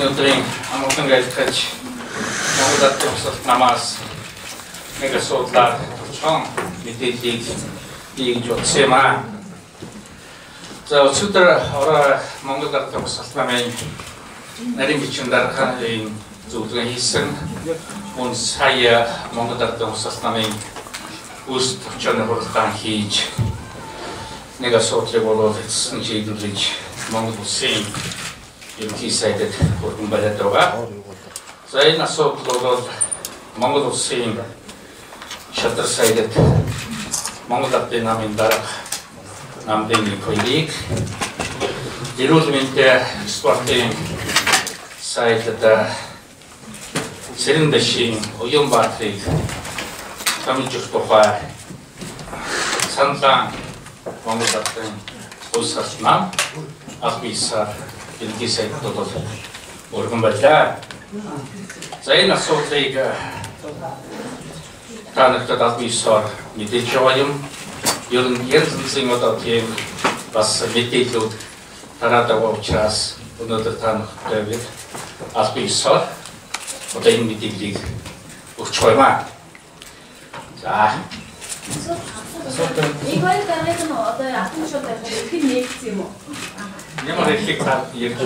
өнөөдрийн амгалан айлтгаж Монголд төвсөлт намаас нэг асуудлаар товчхон мэдээллийг хийж утсамаа. За өчигдөр орой Монголд төвсөлт намын нарийн бичгийн даргааны зөвлөгөө хийсэн мөн сая Монголд төвсөлт намын үс төвчөний хуралдаан хийж нэг асуудлыг болоод эцэст нь шийдвэрлэж Монгол улсын ерөнхий сайдад хүргэн бариад байгаа. За энэ асуудал бол Монгол улсын шалтар сайдад Монгол Ардын намын дарга намын хоёрыг эрүүл мэндийн спортын сайдад Сэрэндашийн Уянбаатрыг хамжих тухай саналаа Монгол Ардын улсаас нам албисаар ерөнхий сайдд бол өргөн байлаа. За энэ асуудлыг та нарт албисаар мэдээж яваа юм. Ер нь ярилцсан одоо тийм бас мэдээлүүд тараад байгаа учраас өнөөдөр та нарт бид албисаар одоо энэ мэдээллийг өгч байна. За 이거에 따라서 어떤 아픔쇼 때문에 이렇게 내겠지 뭐. ямар хэлхийг та ярьж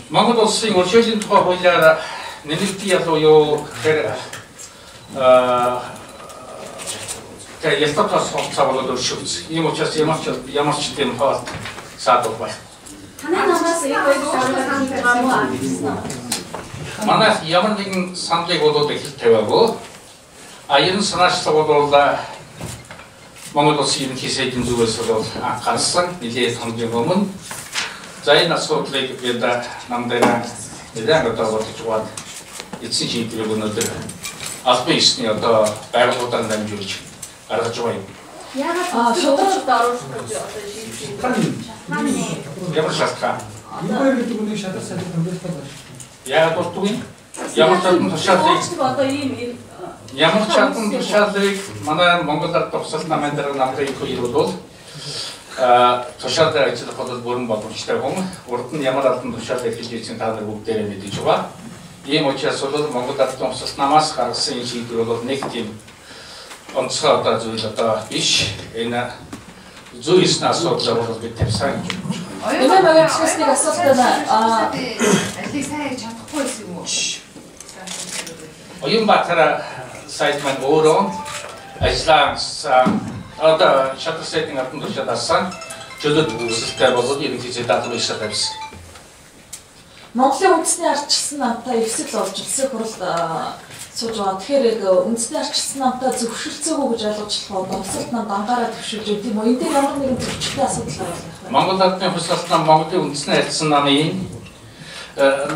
Монгол улсын өршөөлийн тухай хуулиар нэмэлтийн ялуу юу гэхээр ялтаас холцоогоо өршөөж ийм учраас ямар ч тийм хол саадах бай. Танай намаас ихэвчлэн дараагийн програм аа. Манай ямар нэгэн саналыг болоод их тавиагүй. Аян санаачлал бол Монгол улсын ерөнхий сайдын зүгээс бол анхаарсан нэлээд хамгийн өмнө. За энэ асуудлыг бид намдаа нэлээд одоо бодож байгаа эцсийн шийдвэрийг өнөөдөр албан ёсны одоо байгууллагуудаар дамжуулж гаргаж байгаа юм. Яагаад шударгад оруулах гэж одоо шийдсэн? Ямар шалтгаан? Ямар гэдэг үнийг шатар сайдын хамгаалалт байна. Яагаад болтгүй? Ямар ч тушаалыг одоо ийм ямар ч тушаалыг манай Монгол Ард тусалт намын дараа намын хоёр бол тушаалаар ажиллах бол бүрэн боломжтой хүн. Урд нь ямар албан тушаалыг хийж ийсэн та нар бүгдээрээ мэдэж байгаа. Ийм учраас бол Монгол Ард тусалт намаас гаргасан шийдвэр бол нэг тийм онцгой одоо зүйл одоо биш. Энэ зүйс асуудал бол бид тавьсан гэж байна. Энэ байгууллагын асуудал байна. Алийг сайн чадахгүй байсан юм уу? Уянбаатар сайд маань өөрөө ажилласан одоо шатар сайдын ардын тушаалаасан чөлөөт үүсэлтэй болоод ерөнхий сайд дадлын ишээ тавьсан. Монголын үндэсний ардчилсан намтай эвсэл болж улсын хуралд сууж байгаа. Тэгэхээр үндэсний ардчилсан намтай зөвшөөрцөөгөө гэж ойлгож болох улсад нам дангаараа төвшүүлж байгаа тийм үү? Энд дээр ямар нэгэн зөрчилтэй асуудал гарах вэ? Монгол Ардын тусалт нам Монголын үндэсний ардчилсан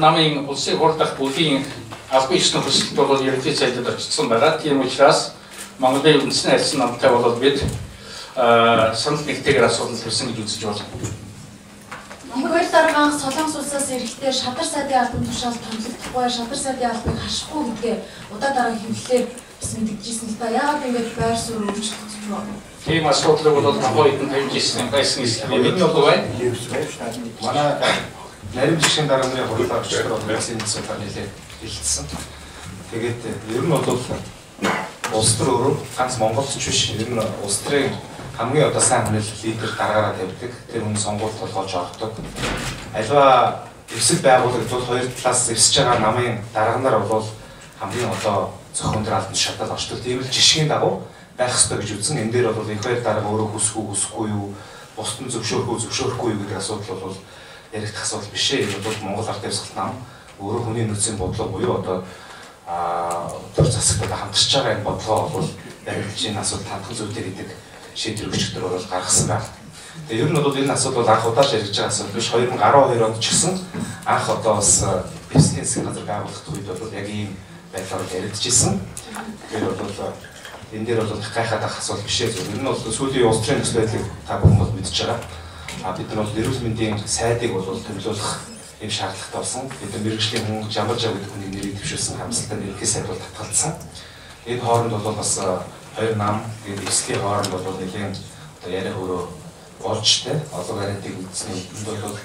намын улсын хурлах бүлийн албан ёсны хүсэлт бол ерөнхий сайдад очсон байгаа. Тийм учраас Монголын үндэсний ардчилсан намтай бол бид санал нэгтэйгээр асуудал тавьсан гэж үзэж байна. Хоёр дараагийн Солонгос улсаас ирэхдээ шадар сайдын албан тушаал томилогдохгүй, шадар сайдын албыг хашихгүй гэдгээ удаа дараа хэмлэлээр бас мэдгэжсэн л да. Яагаад ингэж байр суурь өөрчлөгдөж байна? Тийм асуудлыг бол хойд нь тавьж ирсэн байсан гэсэн мэдээлэл байна. Манай нарийн бичгийн даргааны хурлаар өчигдөр болсон асуудал нэлээд хэлсэн. Тэгээд ер нь бол улс төр өөрөө ганц Монголч биш, ер нь улс төрийн хамгийн одоо сайн хүнэл лидер даргаараа тавьдаг. Тэр хүн сонгуульд толгойж ордог. Аливаа эвсэл байгууллагууд хоёр талаас эвсэж байгаа намын дарганаар бол хамгийн одоо зохион дээр албан шатал очдог. Тийм л жишгийн дагуу байх ёстой гэж үзсэн. Энэ дээр бол их хоёр дарга өөрөө хүсэхгүй юу, бусд нь зөвшөөрөхгүй юу гэдэг асуудал бол яригдах асуудал биш ээ. Энэ бол Монгол Ард тусалт нам өөрөө хүний нөөцийн бодлого буюу одоо төр засагт хамтарч байгаа энэ бодлого бол яригдж энэ асуудал хандах зүйтэй гэдэг шийдвэр өчигдөр бол гаргасан байна. Тэгээ ер нь бол энэ асуудал анх удаа яригдж байгаа асуудал биш. 2012 онд ч гэсэн анх одоо бас бизнес засгийн газар байгуулагдах үед бол яг ийм байдлаар яригдж ирсэн. Тэгэхээр бол энэ дээр бол гайхаад ах асуудал биш ээ. Ер нь бол сүүлийн улс төрийн төсөл байдлыг та бүхэн бол мэдж байгаа. Бид нар бол эрүүл мэндийн сайдыг бол томилуулах ийм шаардлагатай болсон. Бид нар мэргэжлийн хүн Жамбаржаа гэдэг хүний нэрийг дэвшүүлсэн хамсалтай ерөнхий сайд бол татгалзсан. Энэ хооронд бол бас хоёр нам гэдэг эслийн хооронд бол нэгэн одоо яриа хөрөө болж тэ олон гарантиг үзсний үнд бол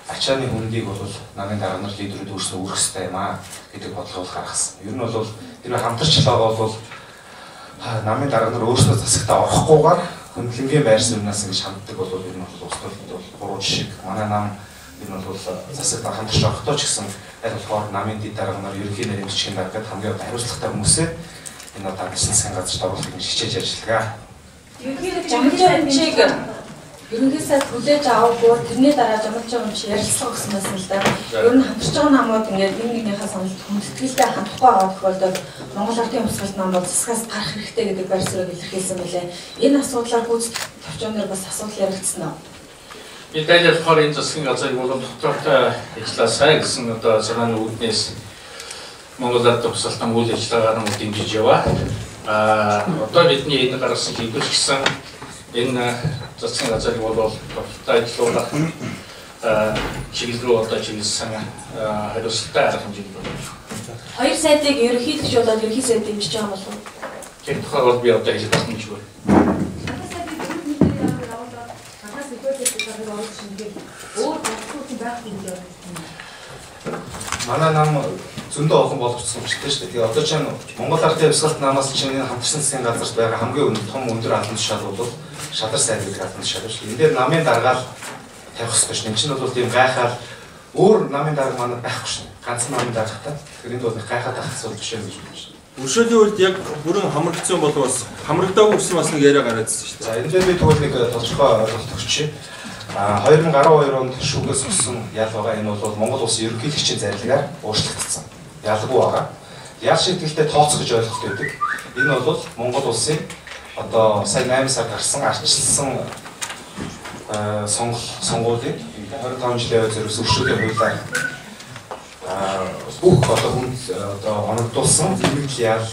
ачааны хүндийг бол намын дарга нар лидерүүд өөрсдөө үүрэх хэрэгтэй юм аа гэдэг бодлогыг гаргасан. Ер нь бол тэр хамтарчлаагаа бол намын дарга нар өөрсдөө засагтаа орохгүйгээр хөндлөнгийн байр сууриас ингэж ханддаг бол ер нь бол улс төрлөнд бол буруу жишээ. Манай нам ер нь бол засагтаа хамтарч орохдоо ч гэсэн аль болохоор намын дэд дарга нар ерөнхий нарийн бичгийн даргад хамгийн одоо хариуцлагатай хүмүүсээ энэ одоо засгийн газарт оруулах гэж хичээж ажиллагаа. Ерөнхий сайд хүлээж аваагүй тэрний дараа жамалжаа юм чи ярилцлага өгсөн байсан л да. Ер нь хамтарч байгаа намууд ингээд нэгнийхээ саналд хүндэтгэлтэй хандахгүй байгаа тохиолдолд Монгол Ардын Хувьсгалт нам бол засгаас гарах хэрэгтэй гэдэг байр суурийг илэрхийлсэн байлээ. Энэ асуудлаар гүйцэтгэх төвчөнөр бас асуудал ярилцсан уу? Би дайрал хорын засгийн газрын болон дотоод ажилласаа гэсэн одоо санааны үүднээс Монгол Ардын Хувьсгалтын үйл ажиллагаагаар нь дэмжиж яваа. Одоо бидний энэ гаргасан хэлбэр гэсэн энэ засгийн газрыг бол ажиллуулах чиглэл одоо чиглэсэн хариуцлагатай арга хэмжээ байна. Хоёр сайдыг ерөнхийдөө болоод ерөнхий сайд дэмжиж байгаа болов уу? Тэр тухайд бол би одоо хэлж байна шүү. Манай нам зөндөө олон боловсрол хүчтэй шүү дээ. Тэгээ одоо ч Монгол Ардын Хувьсгалт намаас чинь хамтарсан засгийн газарт байгаа хамгийн өндөр албан тушаал бол шадар сайд гэдэг албан тушаал шүү. Энэ дээр намын даргаал тавих хэрэгтэй шүү. Энэ чинь бол тийм гайхаад өөр намын дарга манай байхгүй шүү. Ганцхан намын даргатай. Тэгэхээр энд бол гайхаад авах зүйл биш юм гэж байна шүү. Өршөөлийн үед яг бүрэн хамрагдсан бол бас хамрагдаагүй гэсэн бас нэг яриа гараадсэн шүү дээ. За энэ дээр би тэгвэл нэг тодорхой ойлголт өгчээ. 2012 онд шүүгээс өгсөн ял байгаа. Энэ бол Монгол улсын ерөнхийлөгчийн зарилгаар уучлагдсан. Ялгүй байгаа. Ял шийдэлтэй тооцох гэж ойлголт өгдөг. Энэ бол Монгол улсын одоо сая 8 сар гарсан арчилсан сонгуулийн 25 жилийн зэрэг өршөөлийн хуулиар бүх одоо хүнд одоо оногдуулсан зэмлэл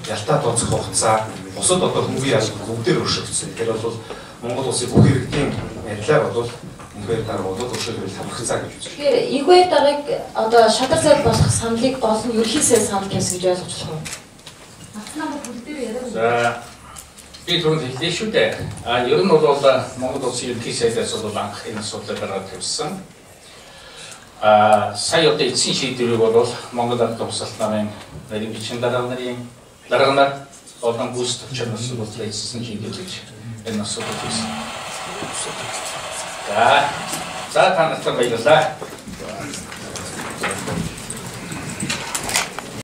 ялтаа тооцох хугацаа бусад одоо хүмүүний ял бүгдээр өршөөгдсөн. Тэр бол Монгол улсын бүх иргэдийн ярилаар бол энэгээр дараа бол өршөөлөл хамрагдсан гэж үзэж байна. Тэгэхээр энэгээр дарааг одоо шадар сайд болох саналыг гол нь ерөнхий сайд санал гэсэн гэж ойлгож байна уу? За би түрүүнд хэллээ шүү дээ. Ер нь бол Монгол улсын ерөнхий сайдаас бол анх энэ асуудлыг гаргаад тавьсан. Сая одоо эцсийн шийдвэрийг бол Монгол Ардын Хувьсгалт намын нарийн бичгийн дарга нар олон бүс төвчнөөс бол эцсийн шийдвэр гэж энэ асуудал хийсэн. За та нартай баярлалаа.